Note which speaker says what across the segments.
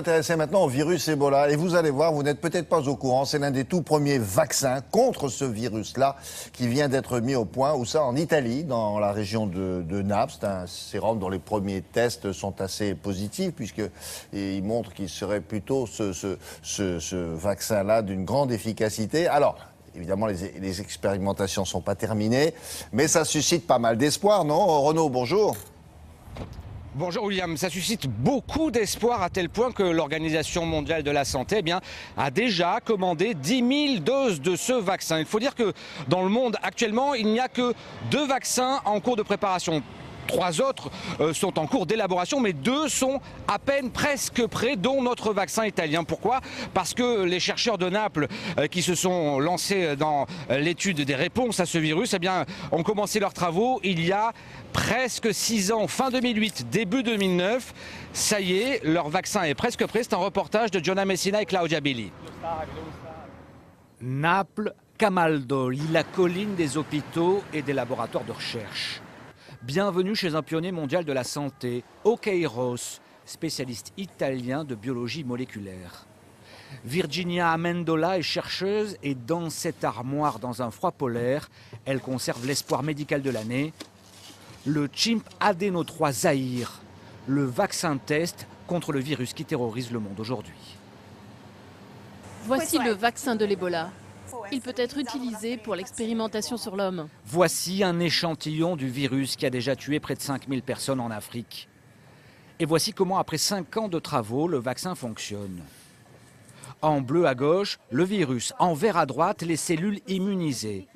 Speaker 1: S'intéresser maintenant au virus Ebola. Et vous allez voir, vous n'êêtes peut-être pas au courant, c'est l'un des tout premiers vaccins contre ce virus-là qui vient d'être mis au point, où ça, en Italie, dans la région de Naples. C'est un sérum dont les premiers tests sont assez positifs, puisqu'ils montrent qu'il serait plutôt ce vaccin-là d'une grande efficacité. Alors, évidemment, les expérimentations ne sont pas terminées, mais ça suscite pas mal d'espoir, non? Renaud, bonjour.
Speaker 2: Bonjour William, ça suscite beaucoup d'espoir à tel point que l'Organisation mondiale de la santé a déjà commandé 10 000 doses de ce vaccin. Il faut dire que dans le monde actuellement, il n'y a que 2 vaccins en cours de préparation. 3 autres sont en cours d'élaboration, mais 2 sont à peine presque prêts, dont notre vaccin italien. Pourquoi? Parce que les chercheurs de Naples qui se sont lancés dans l'étude des réponses à ce virus, ont commencé leurs travaux il y a presque 6 ans, fin 2008, début 2009. Ça y est, leur vaccin est presque prêt. C'est un reportage de Gianna Messina et Claudia Belli. Naples, Camaldoli, la colline des hôpitaux et des laboratoires de recherche. Bienvenue chez un pionnier mondial de la santé, Okeiros, spécialiste italien de biologie moléculaire. Virginia Amendola est chercheuse et dans cette armoire dans un froid polaire, elle conserve l'espoir médical de l'année, le chimp adeno 3 Zahir, le vaccin test contre le virus qui terrorise le monde aujourd'hui.
Speaker 3: Voici le vaccin de l'Ebola. Il peut être utilisé pour l'expérimentation sur l'homme.
Speaker 2: Voici un échantillon du virus qui a déjà tué près de 5000 personnes en Afrique. Et voici comment, après 5 ans de travaux, le vaccin fonctionne. En bleu à gauche, le virus. En vert à droite, les cellules immunisées.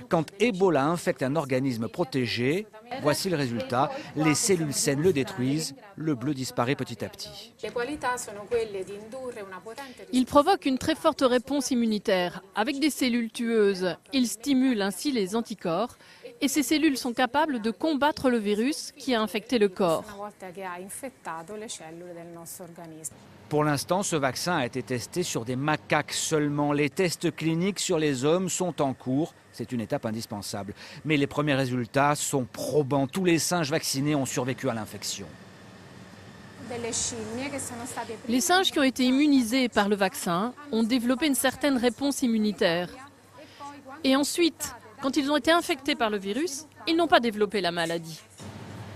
Speaker 2: Quand Ebola infecte un organisme protégé, voici le résultat. Les cellules saines le détruisent, le bleu disparaît petit à petit.
Speaker 3: Il provoque une très forte réponse immunitaire. Avec des cellules tueuses, il stimule ainsi les anticorps et ces cellules sont capables de combattre le virus qui a infecté le corps.
Speaker 2: Pour l'instant, ce vaccin a été testé sur des macaques seulement. Les tests cliniques sur les hommes sont en cours. C'est une étape indispensable. Mais les premiers résultats sont probants. Tous les singes vaccinés ont survécu à l'infection.
Speaker 3: Les singes qui ont été immunisés par le vaccin ont développé une certaine réponse immunitaire. Et ensuite, quand ils ont été infectés par le virus, ils n'ont pas développé la maladie.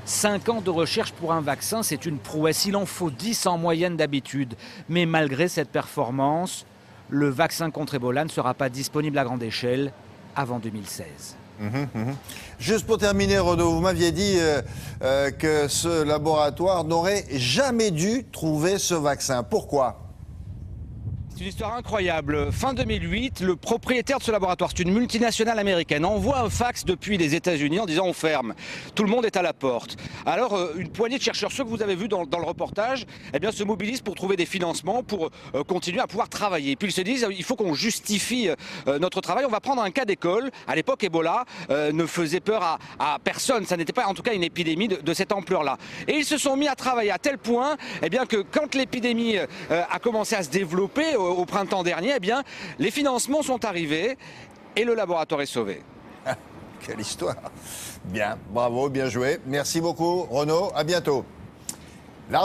Speaker 2: 5 ans de recherche pour un vaccin, c'est une prouesse. Il en faut 10 en moyenne d'habitude. Mais malgré cette performance, le vaccin contre Ebola ne sera pas disponible à grande échelle avant 2016.
Speaker 1: Juste pour terminer, Renaud, vous m'aviez dit que ce laboratoire n'aurait jamais dû trouver ce vaccin. Pourquoi ?
Speaker 2: C'est une histoire incroyable. Fin 2008, le propriétaire de ce laboratoire, c'est une multinationale américaine, envoie un fax depuis les États-Unis en disant on ferme. Tout le monde est à la porte. Alors une poignée de chercheurs, ceux que vous avez vus dans le reportage, se mobilisent pour trouver des financements, pour continuer à pouvoir travailler. Puis ils se disent il faut qu'on justifie notre travail. On va prendre un cas d'école. À l'époque, Ebola ne faisait peur à personne. Ça n'était pas en tout cas une épidémie de cette ampleur-là. Et ils se sont mis à travailler à tel point que quand l'épidémie a commencé à se développer au printemps dernier, les financements sont arrivés et le laboratoire est sauvé.
Speaker 1: Quelle histoire! Bien, bravo, bien joué. Merci beaucoup, Renaud. À bientôt.